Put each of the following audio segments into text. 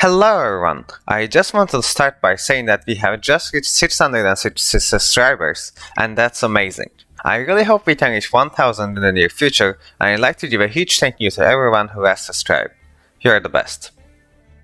Hello everyone! I just wanted to start by saying that we have just reached 666 subscribers, and that's amazing. I really hope we can reach 1000 in the near future, and I'd like to give a huge thank you to everyone who has subscribed. You're the best.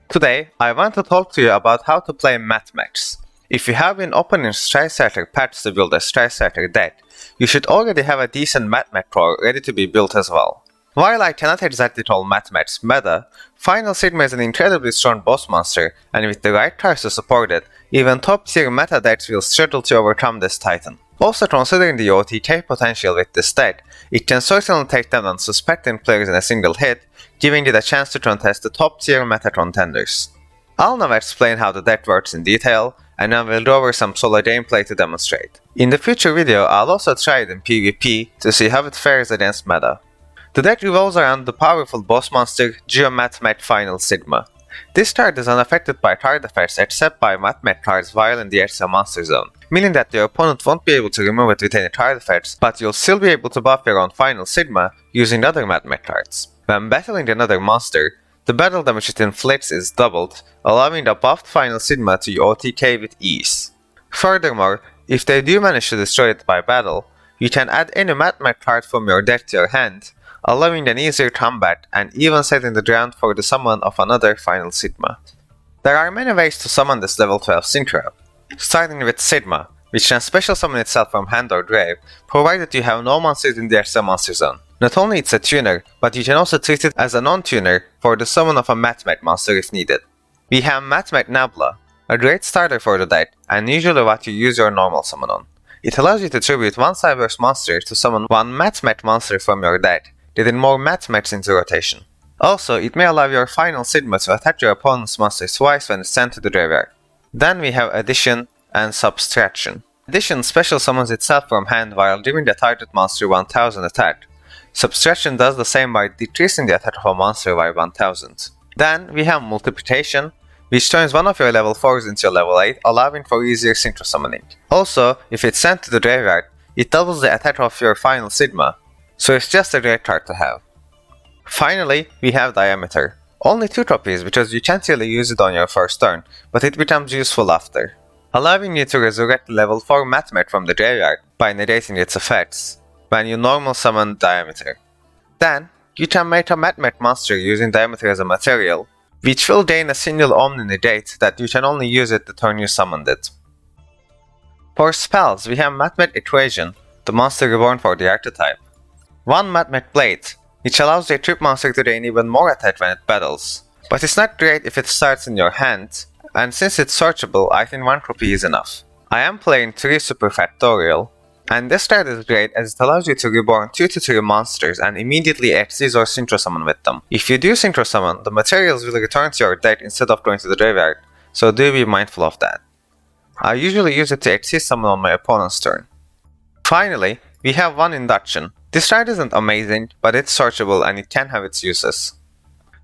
Today, I want to talk to you about how to play Mathmech. If you have been opening StrideStarter patch to build a StrideStarter deck, you should already have a decent Mathmech core ready to be built as well. While I cannot exactly call Mathmech's meta, Final Sigma is an incredibly strong boss monster, and with the right cards to support it, even top tier meta decks will struggle to overcome this titan. Also considering the OTK potential with this deck, it can certainly take down unsuspecting players in a single hit, giving it a chance to contest the top tier meta contenders. I'll now explain how the deck works in detail, and then we'll go over some solo gameplay to demonstrate. In the future video, I'll also try it in PvP to see how it fares against meta. The deck revolves around the powerful boss monster Mathmech Final Sigma. This card is unaffected by card effects except by Mathmech cards while in the extra monster zone, meaning that your opponent won't be able to remove it with any card effects, but you'll still be able to buff your own Final Sigma using other Mathmech cards. When battling another monster, the battle damage it inflicts is doubled, allowing the buffed Final Sigma to OTK with ease. Furthermore, if they do manage to destroy it by battle, you can add any Mathmech card from your deck to your hand, allowing an easier combat and even setting the ground for the summon of another Final Sigma. There are many ways to summon this level 12 Synchro, starting with Sigma, which can special summon itself from hand or grave, provided you have no monsters in the extra monster zone. Not only it's a tuner, but you can also treat it as a non-tuner for the summon of a Mathmech monster if needed. We have Mathmech Nabla, a great starter for the deck, and usually what you use your normal summon on. It allows you to tribute one Cyberse monster to summon one Mathmech monster from your deck, getting more Mathmechs into rotation. Also, it may allow your Final Sigma to attack your opponent's monster twice when it's sent to the graveyard. Then we have Addition and Subtraction. Addition special summons itself from hand while giving the target monster 1000 attack. Subtraction does the same by decreasing the attack of a monster by 1000. Then we have Multiplication, which turns one of your level 4s into a level 8, allowing for easier synchro summoning. Also, if it's sent to the graveyard, it doubles the attack of your Final Sigma, so it's just a great card to have. Finally, we have Diameter. Only 2 copies because you can't really use it on your first turn, but it becomes useful after, allowing you to resurrect level 4 Mathmech from the graveyard by negating its effects when you normal summon Diameter. Then, you can make a Mathmech monster using Diameter as a material, which will gain a single Omni negate that you can only use it the turn you summoned it. For spells, we have Mathmech Equation, the monster reborn for the archetype. One Mathmech Blade, which allows the equipped monster to gain even more attack when it battles. But it's not great if it starts in your hand, and since it's searchable, I think 1 copy is enough. I am playing 3 Superfactorial, and this card is great as it allows you to reborn 2 to 3 monsters and immediately Xyz or Synchro Summon with them. If you do Synchro Summon, the materials will return to your deck instead of going to the graveyard, so do be mindful of that. I usually use it to Xyz Summon on my opponent's turn. Finally, we have one Induction. This card isn't amazing, but it's searchable and it can have its uses.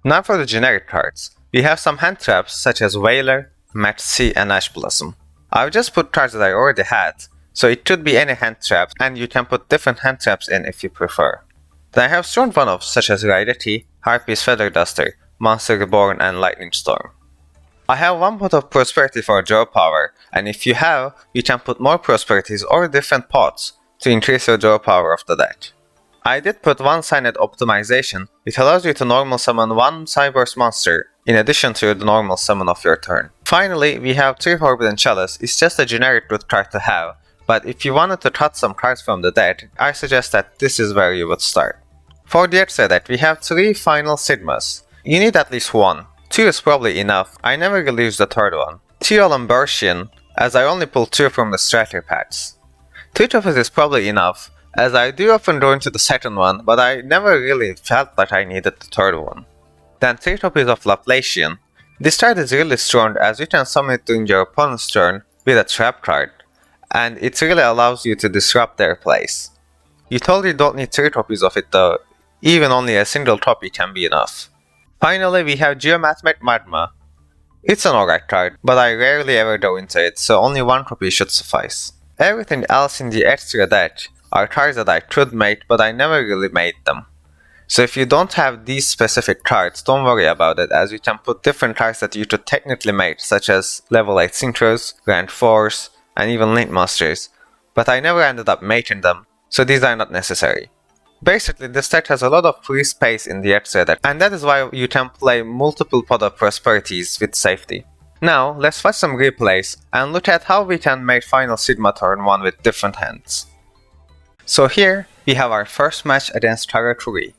Now for the generic cards. We have some hand traps such as Whaler, Match C and Ash Blossom. I've just put cards that I already had, so it could be any hand trap and you can put different hand traps in if you prefer. Then I have strong one-offs such as Rarity, Harpy's Feather Duster, Monster Reborn and Lightning Storm. I have 1 pot of Prosperity for draw power, and if you have, you can put more Prosperities or different pots to increase your draw power of the deck. I did put 1 Signet Optimization, which allows you to normal summon 1 Cyberse monster in addition to the normal summon of your turn. Finally, we have 3 Forbidden Chalice. It's just a generic good card to have, but if you wanted to cut some cards from the deck, I suggest that this is where you would start. For the extra deck, we have 3 Final Sigmas. You need at least 1. 2 is probably enough. I never really use the third one. Duel and Bersian, as I only pulled 2 from the Striker packs. 2 copies is probably enough, as I do often go into the second one, but I never really felt that I needed the third one. Then 3 copies of Laplacian. This card is really strong as you can summon it during your opponent's turn with a trap card, and it really allows you to disrupt their plays. You totally don't need 3 copies of it though, even only a single copy can be enough. Finally, we have Mathmech Magma. It's an alright card, but I rarely ever go into it, so only 1 copy should suffice. Everything else in the extra deck are cards that I could make, but I never really made them. So if you don't have these specific cards, don't worry about it, as you can put different cards that you could technically mate, such as level 8 Synchros, Grand Force, and even Link Monsters. But I never ended up mating them, so these are not necessary. Basically, this deck has a lot of free space in the extra deck, and that is why you can play multiple Pot of Prosperities with safety. Now, let's watch some replays and look at how we can make Final Sigma turn 1 with different hands. So here, we have our first match against Tarakuri.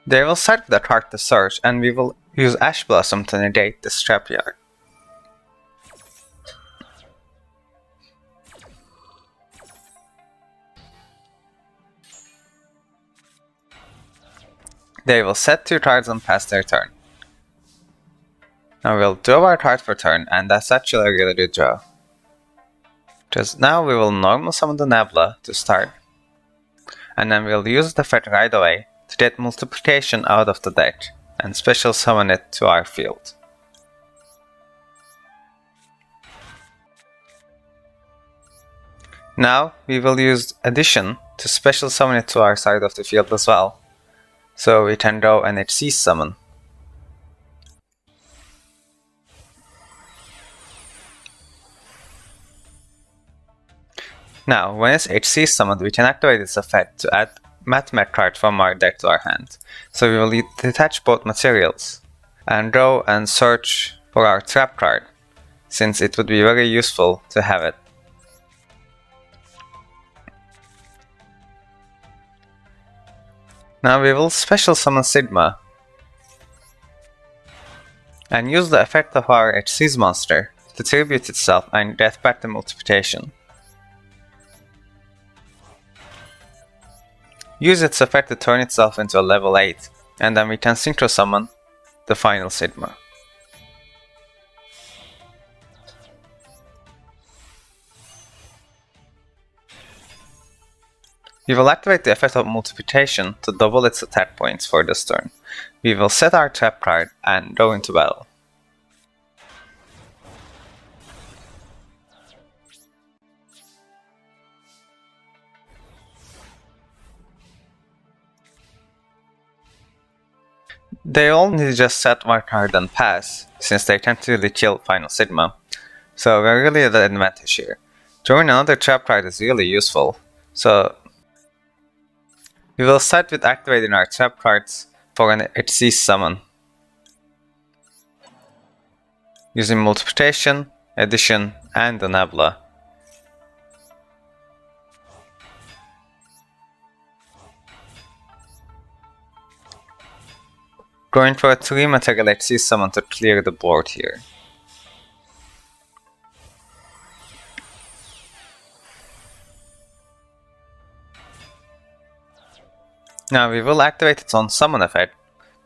They will start with a card to search, and we will use Ash Blossom to negate the Scrapyard. They will set 2 cards and pass their turn. Now we'll draw our card for turn, and that's actually a really good draw. Just now we will normal summon the Nebula to start, and then we'll use the effect right away to get multiplication out of the deck, and special summon it to our field. Now we will use addition to special summon it to our side of the field as well, so we can draw an HC summon. Now, when it's HC summoned, we can activate its effect to add Mathmech card from our deck to our hand. So we will detach both materials and draw and search for our trap card, since it would be very useful to have it. Now we will special summon Sigma and use the effect of our HC's monster to tribute itself and get back the multiplication. Use its effect to turn itself into a level 8, and then we can synchro summon the final Sigma. We will activate the effect of multiplication to double its attack points for this turn. We will set our trap card and go into battle. They only just set one card and pass, since they can't really kill Final Sigma, so we're really at the advantage here. Drawing another trap card is really useful, so we will start with activating our trap cards for an HC summon, using multiplication, addition, and the Nebula. Going for a 3 material HC summon to clear the board here. Now we will activate its own summon effect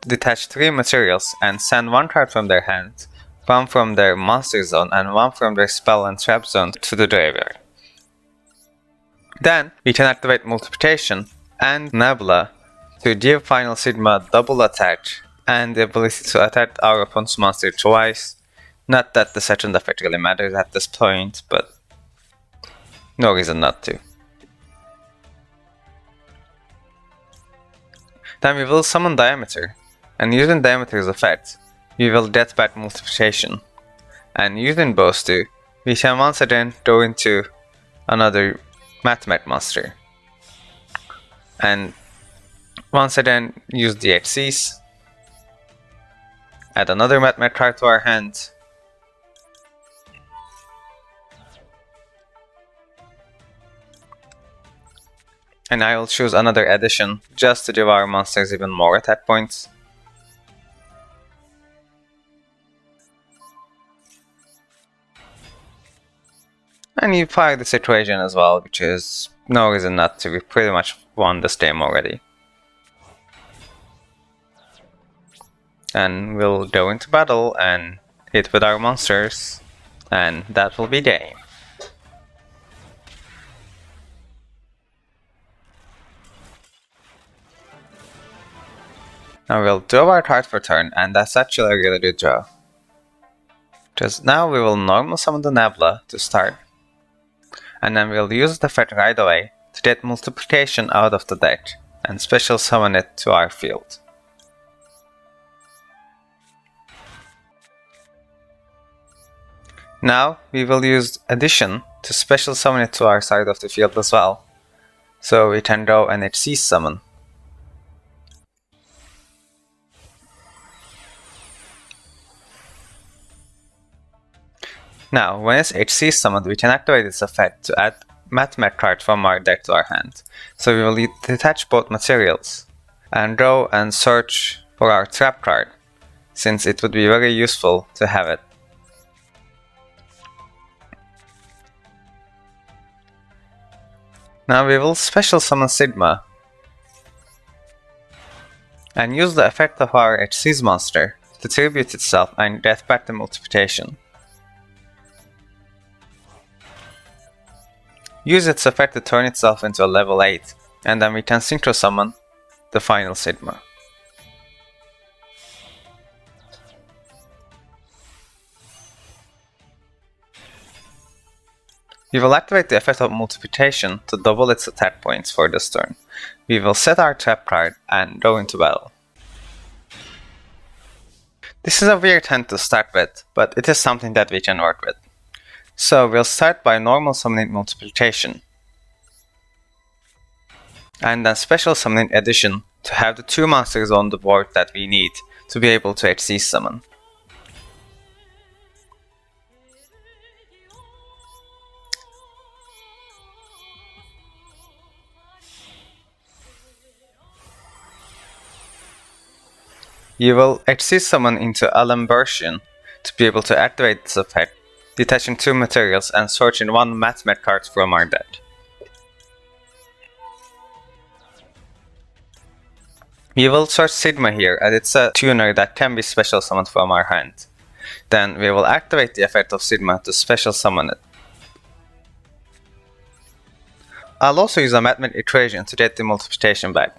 to detach 3 materials and send 1 card from their hand, 1 from their monster zone, and 1 from their spell and trap zone to the graveyard. Then we can activate multiplication and Nebula to give Final Sigma double attack and the ability to attack our opponent's monster twice. Not that the second effect really matters at this point, but no reason not to. Then we will summon Diameter, and using Diameter's effect, we will get back multiplication. And using those two, we can once again go into another Mathmech monster. And once again use the HCs, add another Mathmech card to our hand, and I will choose another addition just to give our monsters even more attack points. And you fire this equation as well, which is no reason not to. We pretty much won this game already. And we'll go into battle and hit with our monsters, and that will be game. Now we'll draw our card for turn, and that's actually a really good draw. Just now we will normal summon the Nebula to start, and then we'll use the effect right away to get multiplication out of the deck and special summon it to our field. Now we will use addition to special summon it to our side of the field as well, so we can draw an HC summon. Now, when it's HC summoned, we can activate its effect to add Mathmech card from our deck to our hand. So we will detach both materials and draw and search for our trap card, since it would be very useful to have it. Now we will special summon Sigma and use the effect of our HC's monster to tribute itself and get back the multiplication. Use its effect to turn itself into a level 8, and then we can synchro summon the final Sigma. We will activate the effect of multiplication to double its attack points for this turn. We will set our trap card and go into battle. This is a weird hand to start with, but it is something that we can work with. So we'll start by normal summoning multiplication, and then special summoning addition to have the 2 monsters on the board that we need to be able to HC summon. You will HC summon into Alembertian to be able to activate this effect, detaching 2 materials and searching 1 Mathmech card from our deck. We will search Sigma here, as it's a tuner that can be special summoned from our hand. Then we will activate the effect of Sigma to special summon it. I'll also use a Mathmech equation to get the multiplication back.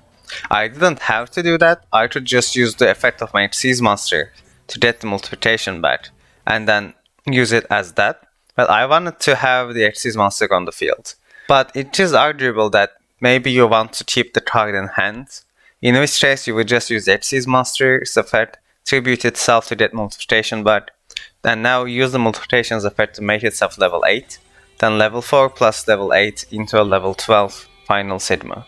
I didn't have to do that, I could just use the effect of my HC's monster to get the multiplication back, and then use it as that, but I wanted to have the HC's monster on the field. But it is arguable that maybe you want to keep the card in hand, in which case you would just use HC's monster's effect, tribute itself to get multiplication back, and now use the multiplication's effect to make itself level 8, then level 4 plus level 8 into a level 12 final Sigma.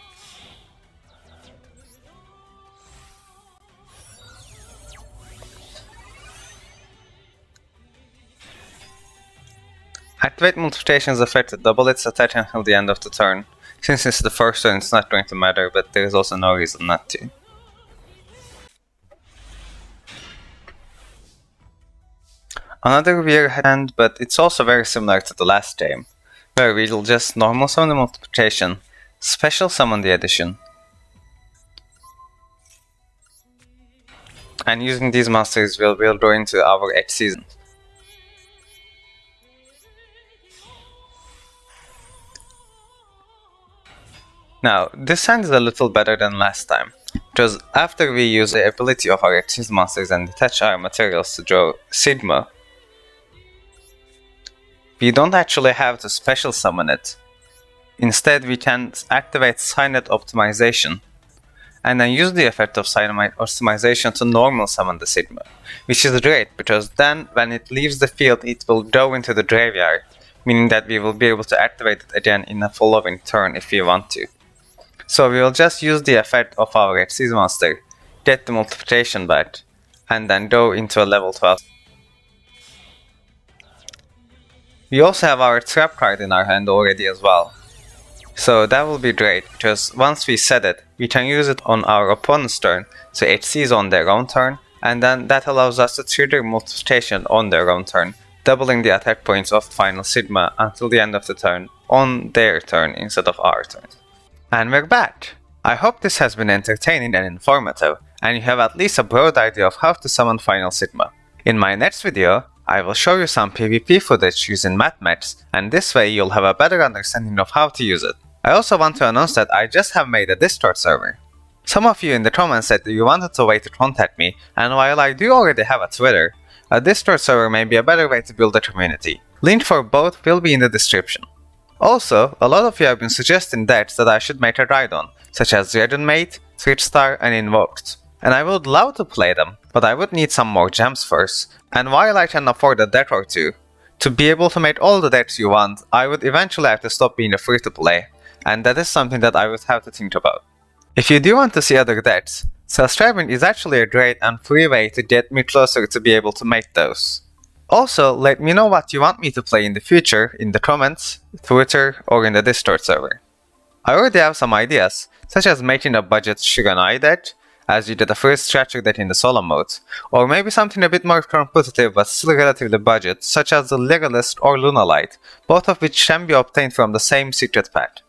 Activate multiplication's effect to double its attack until the end of the turn. Since it's the first turn, it's not going to matter, but there is also no reason not to. Another weird hand, but it's also very similar to the last game, where we'll just normal summon the multiplication, special summon the addition, and using these monsters we'll go into our H season. Now, this hand is a little better than last time, because after we use the ability of our HC monsters and detach our materials to draw Sigma, we don't actually have to special summon it. Instead, we can activate Signet Optimization, and then use the effect of Signet Optimization to normal summon the Sigma, which is great, because then when it leaves the field it will go into the graveyard, meaning that we will be able to activate it again in a following turn if we want to. So we will just use the effect of our HC monster, get the multiplication back, and then go into a level 12. We also have our trap card in our hand already as well. So that will be great, because once we set it, we can use it on our opponent's turn, so HCs on their own turn, and then that allows us to trigger multiplication on their own turn, doubling the attack points of final Sigma until the end of the turn on their turn instead of our turn. And we're back! I hope this has been entertaining and informative, and you have at least a broad idea of how to summon final Sigma. In my next video, I will show you some PvP footage using Mathmech, and this way you'll have a better understanding of how to use it. I also want to announce that I just have made a Discord server. Some of you in the comments said that you wanted a way to contact me, and while I do already have a Twitter, a Discord server may be a better way to build a community. Link for both will be in the description. Also, a lot of you have been suggesting decks that I should make a ride on, such as Dragon Mate, Switch Star, and Invoked. And I would love to play them, but I would need some more gems first, and while I can afford a deck or two, to be able to make all the decks you want, I would eventually have to stop being a free-to-play, and that is something that I would have to think about. If you do want to see other decks, subscribing is actually a great and free way to get me closer to be able to make those. Also, let me know what you want me to play in the future in the comments, Twitter, or in the Discord server. I already have some ideas, such as making a budget Shiranui deck, as you did the first stretcher deck in the solo mode, or maybe something a bit more competitive but still relatively budget, such as the Legalist or Lunalight, both of which can be obtained from the same secret pack.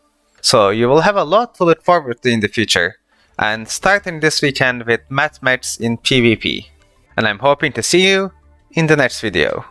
So you will have a lot to look forward to in the future, and starting this weekend with Mathmech in PvP. And I'm hoping to see you in the next video.